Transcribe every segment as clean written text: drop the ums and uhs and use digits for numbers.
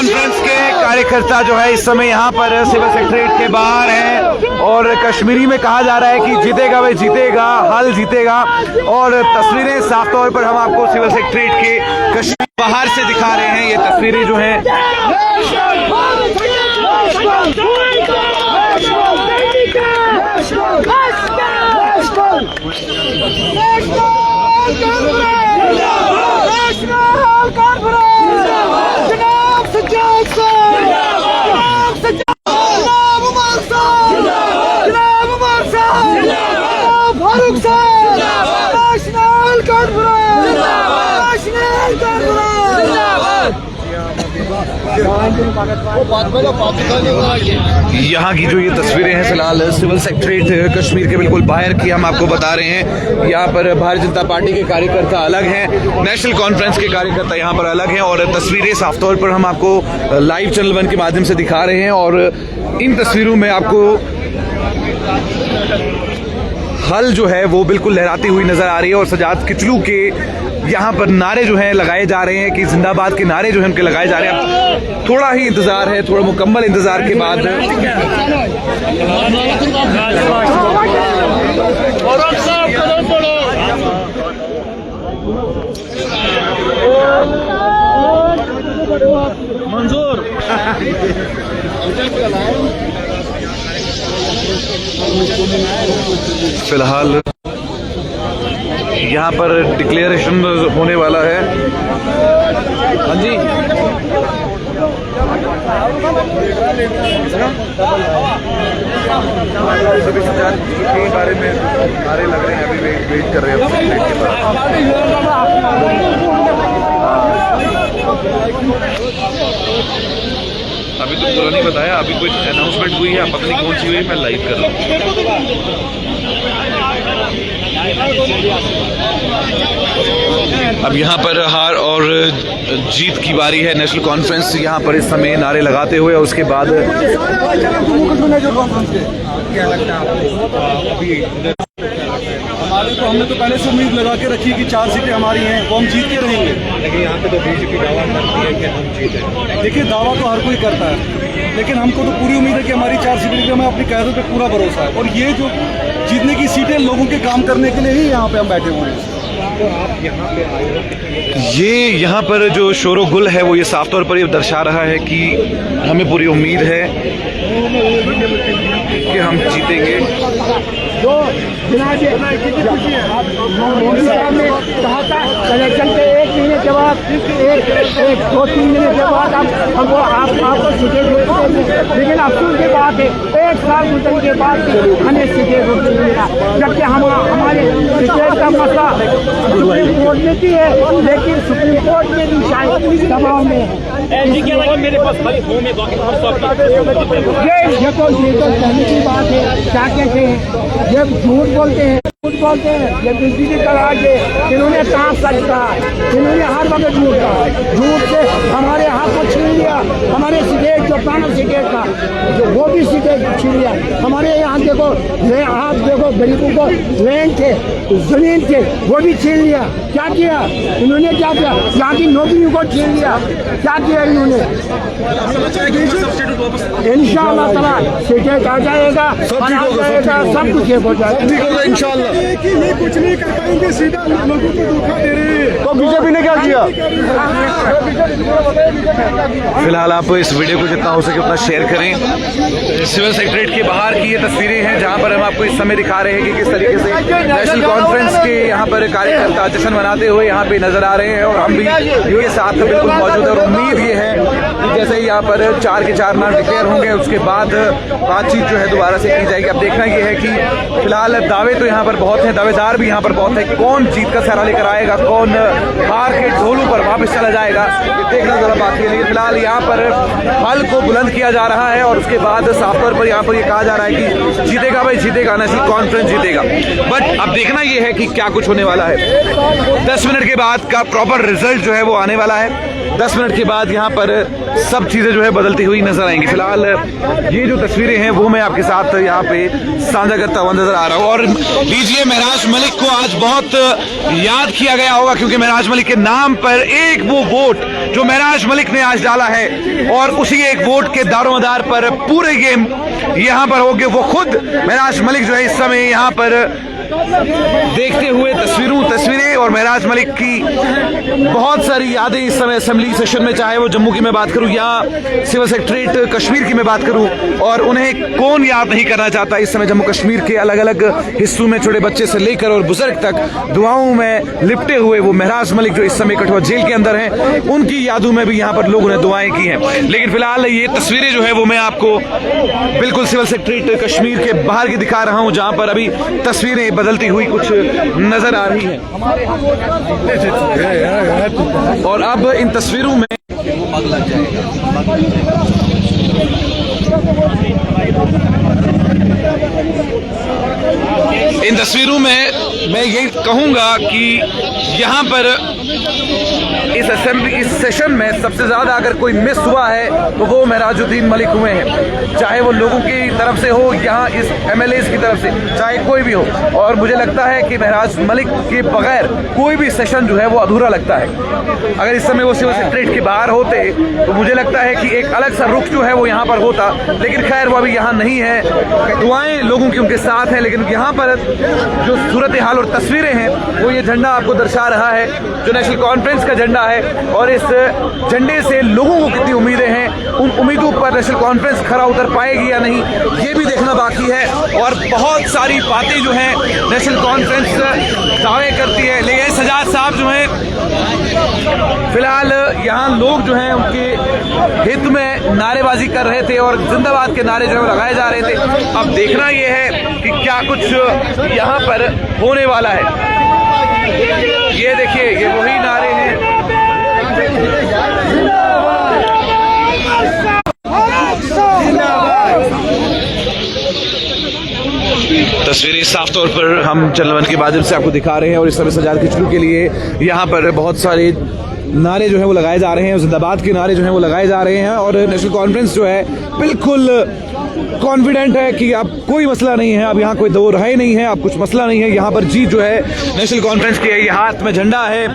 Conference के कार्यकर्ता जो है इस समय यहाँ पर सिविल सेक्रेटरीट के बाहर हैं और कश्मीरी में कहा जा रहा है कि जीतेगा भाई जीतेगा, हल जीतेगा। और तस्वीरें साफ तौर पर हम आपको सिविल सेक्रेटरीट के कश्मीर बाहर से दिखा रहे हैं। ये तस्वीरें जो हैं यहाँ की जो ये तस्वीरें हैं फिलहाल सिविल सेक्रेटरीट कश्मीर के बिल्कुल बाहर की हम आपको बता रहे हैं। यहाँ पर भारतीय जनता पार्टी के कार्यकर्ता अलग हैं, नेशनल कॉन्फ्रेंस के कार्यकर्ता यहाँ पर अलग हैं और तस्वीरें साफ तौर पर हम आपको लाइव चैनल 1 के माध्यम से दिखा रहे हैं। और इन तस्वीरों में आपको हल जो है वो बिल्कुल लहराती हुई नजर आ रही है और सजाद किचलू के यहाँ पर नारे जो हैं लगाए जा रहे हैं कि जिंदाबाद के नारे जो हैं उनके लगाए जा रहे हैं। थोड़ा ही इंतजार है, थोड़ा मुकम्मल इंतजार के बाद मंजूर फिलहाल यहाँ पर डिक्लेरेशन होने वाला है। हाँ जी, सभी के बारे में नारे लग रहे हैं, अभी वेट कर रहे हैं। अभी तो पूरा नहीं बताया, अभी कोई अनाउंसमेंट हुई है, पता नहीं कौन सी हुई, मैं लाइव कर रहा हूँ। अब यहाँ पर हार और जीत की बारी है। नेशनल कॉन्फ्रेंस यहाँ पर इस समय नारे लगाते हुए और उसके बाद क्या लगता है हमारे तो हमने तो पहले से उम्मीद लगा के रखी कि 4 सीटें हमारी हैं, वो हम जीत के रहेंगे। लेकिन यहाँ पे तो बीजेपी दावा करती है कि हम जीते। देखिए, दावा तो हर कोई करता है, लेकिन हमको तो पूरी उम्मीद है कि हमारी 4 सीटें, हमें अपनी क़यादत पे पूरा भरोसा है। और ये जो जीतने की सीटें लोगों के काम करने के लिए ही यहाँ पे हम बैठे हुए हैं। तो आप यहाँ पे आए हो, ये यहाँ पर जो शोरो गुल है वो ये साफ तौर पर ये दर्शा रहा है कि हमें पूरी उम्मीद है कि हम जीतेंगे। जो मोदी साहब ने कहा था इलेक्शन के 1 महीने के बाद 2-3 महीने के बाद हम आपको सीटें देते, लेकिन अफसोस की बात है 1 साल गुजरने के बाद हमें सीटें नहीं मिला। जबकि हमारे स्टेट का मसला सुप्रीम कोर्ट में भी है, लेकिन सुप्रीम कोर्ट में भी शायद दबाव में है। मेरे पास ये तो कहने की बात है, क्या कहते हैं, ये झूठ बोलते हैं, ये बिजली की तलाश है। इन्होंने कहाँ सच कहा, इन्होंने हर वक्त झूठ कहा। झूठ से हमारे हाथ को छीन लिया, हमारे सिगरेट जो पुराना सिगरेट था जो वो भी सिगरेट छीन लिया। हमारे यहाँ देखो, आप देखो गरीबों को लैंड थे, जमीन थे, वो भी छीन लिया। क्या किया इन्होंने, क्या किया, यहाँ की नौकरियों को छीन लिया। क्या किया इन्होंने, इंशाअल्लाह ताला सिगरेट आ जाएगा, सब कुछ हो जाएगा इंशाअल्लाह। ये कुछ नहीं कर पाएंगे, सीधा लोगों को धोखा दे रहे हैं। तो बीजेपी ने क्या किया? फिलहाल आप इस वीडियो को जितना हो सके उतना शेयर करें। सिविल सेक्रेटरीट के बाहर की ये तस्वीरें हैं जहां पर हम आपको इस समय दिखा रहे हैं कि किस तरीके से नेशनल कॉन्फ्रेंस के यहाँ पर कार्यकर्ता जश्न मनाते हुए यहाँ पे नजर आ रहे हैं और हम भी इनके साथ बिल्कुल मौजूद है। और उम्मीद ये है कि जैसे ही यहाँ पर 4 के 4 नाम डिक्लेयर होंगे उसके बाद बातचीत जो है दोबारा से की जाएगी। अब देखना ये है कि फिलहाल दावे तो यहाँ पर बहुत हैं, दावेदार भी यहाँ पर बहुत है, कौन जीत का सहरा लेकर आएगा, कौन हार के ढोलू पर वापस चला जाएगा, ये देखना जरा बाकी है। लेकिन फिलहाल यहाँ पर हल को बुलंद किया जा रहा है और उसके बाद साफ तौर पर यहाँ पर ये कहा जा रहा है कि जीतेगा भाई जीतेगा, नेशनल कॉन्फ्रेंस जीतेगा। बट अब देखना ये है कि क्या कुछ होने वाला है। 10 मिनट के बाद का प्रॉपर रिजल्ट जो है वो आने वाला है। 10 मिनट के बाद यहाँ पर सब चीजें जो है बदलती हुई नजर आएंगी। फिलहाल ये जो तस्वीरें हैं वो मैं आपके साथ यहाँ पे साझा करता हुआ नजर आ रहा हूँ। और लीजिए, महराज मलिक को आज बहुत याद किया गया होगा क्योंकि महराज मलिक के नाम पर एक वो वोट जो महराज मलिक ने आज डाला है और उसी एक वोट के दारोमदार पर पूरे गेम यहाँ पर हो गए। वो खुद महराज मलिक जो है इस समय यहाँ पर देखते हुए तस्वीरें और महराज मलिक की बहुत सारी यादें इस समय असेंबली सेशन में, चाहे वो जम्मू की मैं बात करूं या सिविल सेक्रेटरीट कश्मीर की मैं बात करूं, और उन्हें कौन याद नहीं करना चाहता। इस समय जम्मू कश्मीर के अलग अलग हिस्सों में छोटे बच्चे से लेकर और बुजुर्ग तक दुआओं में लिपटे हुए वो महराज मलिक जो इस समय कठुआ जेल के अंदर हैं, उनकी यादों में भी यहाँ पर लोगों ने दुआएं की हैं। लेकिन फिलहाल ये तस्वीरें जो है वो मैं आपको बिल्कुल सिविल सेक्रेटरीट कश्मीर के बाहर की दिखा रहा हूँ, जहाँ पर अभी तस्वीरें बदलती हुई कुछ नजर आ रही है। और अब इन तस्वीरों में मैं ये कहूंगा कि यहाँ पर इस सेशन में सबसे ज्यादा अगर कोई मिस हुआ है तो वो महराजुद्दीन मलिक हुए हैं, चाहे वो लोगों की तरफ से हो, यहाँ इस MLAs की तरफ से, चाहे कोई भी हो। और मुझे लगता है कि महराज मलिक के बगैर कोई भी सेशन जो है वो अधूरा लगता है। अगर इस समय वो सिविल सेक्रेटरीट के बाहर होते तो मुझे लगता है कि एक अलग सा रुख जो है वो यहाँ पर होता, लेकिन खैर वो अभी यहाँ नहीं है। दुआएं लोगों की उनके साथ हैं, लेकिन यहाँ पर जो सूरत हाल और तस्वीरें हैं वो ये झंडा आपको दर्शा रहा है, जो नेशनल कॉन्फ्रेंस का झंडा है। और इस झंडे से लोगों को कितनी उम्मीदें हैं, उन उम्मीदों पर नेशनल कॉन्फ्रेंस खरा उतर पाएगी या नहीं, ये भी देखना बाकी है। और बहुत सारी बातें जो हैं नेशनल कॉन्फ्रेंस दावे करती है, लेकिन सजाद साहब जो हैं फिलहाल यहाँ लोग जो हैं उनके हित में नारेबाजी कर रहे थे और जिंदाबाद के नारे जो है लगाए जा रहे थे। अब देखना ये है कि क्या कुछ यहाँ पर होने वाला है। ये देखिए, ये वही नारे हैं। तस्वीरें साफ तौर पर हम चैनल वन के माध्यम से आपको दिखा रहे हैं और इस समय सजाद खिचड़ू के लिए यहाँ पर बहुत सारे नारे जो है वो लगाए जा रहे हैं, जिंदाबाद के नारे जो हैं वो लगाए जा रहे हैं। और नेशनल कॉन्फ्रेंस जो है बिल्कुल कॉन्फिडेंट है कि अब कोई मसला नहीं है, अब यहाँ कोई दो राय नहीं है, अब कुछ मसला नहीं है। यहाँ पर जीत जो है नेशनल कॉन्फ्रेंस की है। ये हाथ में झंडा है,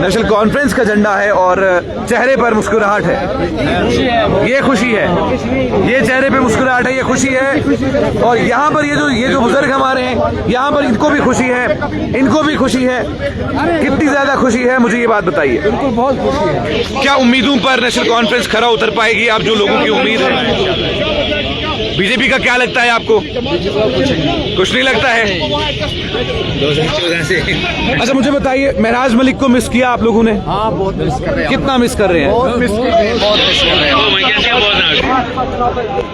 नेशनल कॉन्फ्रेंस का झंडा है और चेहरे पर मुस्कुराहट है, ये खुशी है, ये चेहरे पे मुस्कुराहट है, ये खुशी है। और यहाँ पर ये जो बुजुर्ग हमारे हैं, यहाँ पर इनको भी खुशी है, इनको भी खुशी है। कितनी ज्यादा खुशी है, मुझे ये बात बताइए। बिल्कुल बहुत खुशी है। क्या उम्मीदों पर नेशनल कॉन्फ्रेंस खरा उतर पाएगी? आप जो लोगों की उम्मीद है, बीजेपी का क्या लगता है आपको? कुछ नहीं लगता है। 2014 से। अच्छा मुझे बताइए, महराज मलिक को मिस किया आप लोगों ने? हाँ, बहुत मिस कर रहे हैं। कितना मिस कर रहे हैं? बहुत मिस कर रहे हैं, बहुत मिस कर रहे हैं।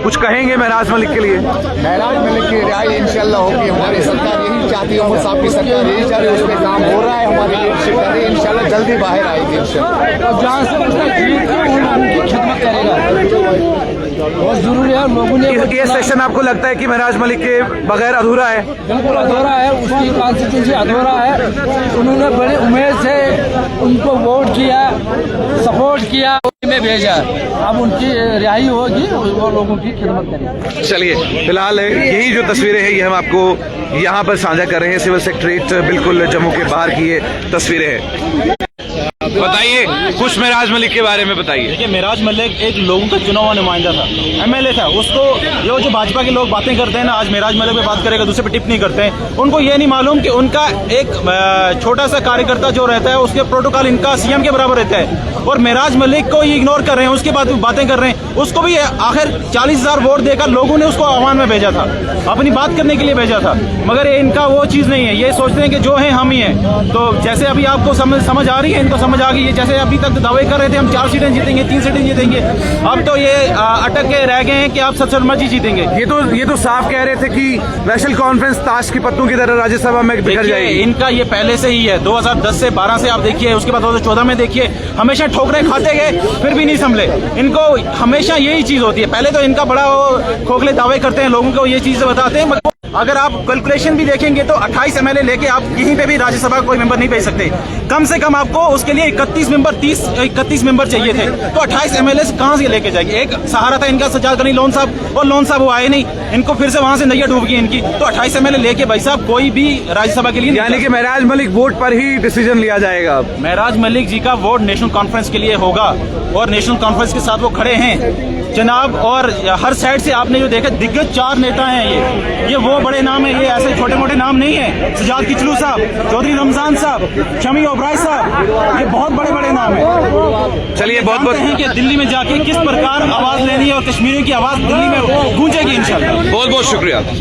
कुछ कहेंगे महराज मलिक के लिए? महराज मलिक की रिहाई इंशाल्लाह होगी। हमारी सरकार यही चाहती है, उमर साहब की सरकार यही चाह रही है, उस पर काम हो रहा है, हमारी लीडरशिप कर रही है, इंशाल्लाह जल्दी बाहर आएगी इंशाल्लाह। जहाँ से उनकी खिदमत करेगा, बहुत जरूरी है। लोगों ने ये सेशन आपको लगता है कि महराज मलिक के बगैर अधूरा है? बिल्कुल अधूरा है, उसकी कॉन्स्टिट्यूंसी अधूरा है। उन्होंने बड़ी उम्मीद से उनको वोट किया, सपोर्ट किया, में भेजा। अब उनकी रिहाई होगी, वो लोगों की खिदमत करेंगे। चलिए, फिलहाल यही जो तस्वीरें हैं ये हम आपको यहाँ पर साझा कर रहे हैं। सिविल सेक्रेटरीट बिल्कुल जम्मू के बाहर की ये तस्वीरें हैं। बताइए कुछ महराज मलिक के बारे में बताइए। देखिए, महराज मलिक एक लोगों का चुना हुआ नुमाइंदा था, MLA था। उसको ये जो भाजपा के लोग बातें करते हैं ना, आज महराज मलिक पे बात करेगा, दूसरे पे टिप नहीं करते हैं। उनको ये नहीं मालूम कि उनका एक छोटा सा कार्यकर्ता जो रहता है उसके प्रोटोकॉल इनका CM के बराबर रहता है। और महराज मलिक को इग्नोर कर रहे हैं, उसके बाद बातें कर रहे हैं। उसको भी आखिर 40,000 वोट देकर लोगों ने उसको आह्वान में भेजा था, अपनी बात करने के लिए भेजा था। मगर इनका वो चीज़ नहीं है, ये सोचते हैं कि जो है हम ही हैं। तो जैसे अभी आपको समझ आ रही है, इनको समझ आ गई है। जैसे अभी तक दावे कर रहे थे हम 4 सीटें जीतेंगे, 3 सीटें जीतेंगे, अब तो ये अटक के रह गए हैं कि आप 70 मर्जी जीतेंगे। ये तो साफ कह रहे थे कि नेशनल कॉन्फ्रेंस ताश की पत्तों की तरह राज्यसभा में बिखर जाएगी। इनका ये पहले से ही है, 2010 से 12 से आप देखिए, उसके बाद 2014 में देखिए, हमेशा ठोकरें खाते गए, फिर भी नहीं संभले। इनको हमेशा यही चीज होती है। पहले तो इनका बड़ा खोखले दावे करते हैं, लोगों को ये चीज बताते हैं, अगर आप कैलकुलेशन भी देखेंगे तो 28 एमएलए लेके आप कहीं पे भी राज्यसभा कोई मेंबर नहीं भेज सकते। कम से कम आपको उसके लिए 31 मेंबर चाहिए थे, तो 28 एमएलए कहां से लेके जाएंगे? एक सहारा था इनका सज्जाद गनी लोन साहब, और लोन साहब वो आए नहीं, इनको फिर से वहां से नैया डूब गई इनकी। तो 28 एमएलए लेके भाई साहब कोई भी राज्यसभा के लिए नहीं यानी कि महराज मलिक वोट पर ही डिसीजन लिया जाएगा। महराज मलिक जी का वोट नेशनल कॉन्फ्रेंस के लिए होगा और नेशनल कॉन्फ्रेंस के साथ वो खड़े हैं जनाब। और हर साइड से आपने जो देखा दिग्गज 4 नेता हैं, ये वो बड़े नाम है, ये ऐसे छोटे मोटे नाम नहीं है। सजाद किचलू साहब, चौधरी रमजान साहब, शमी ओबराय साहब, ये बहुत बड़े बड़े नाम है। चलिए बहुत जानते हैं कि दिल्ली में जाके किस प्रकार आवाज लेनी है और कश्मीरियों की आवाज दिल्ली में गूंजेगी इंशाल्लाह। बहुत शुक्रिया।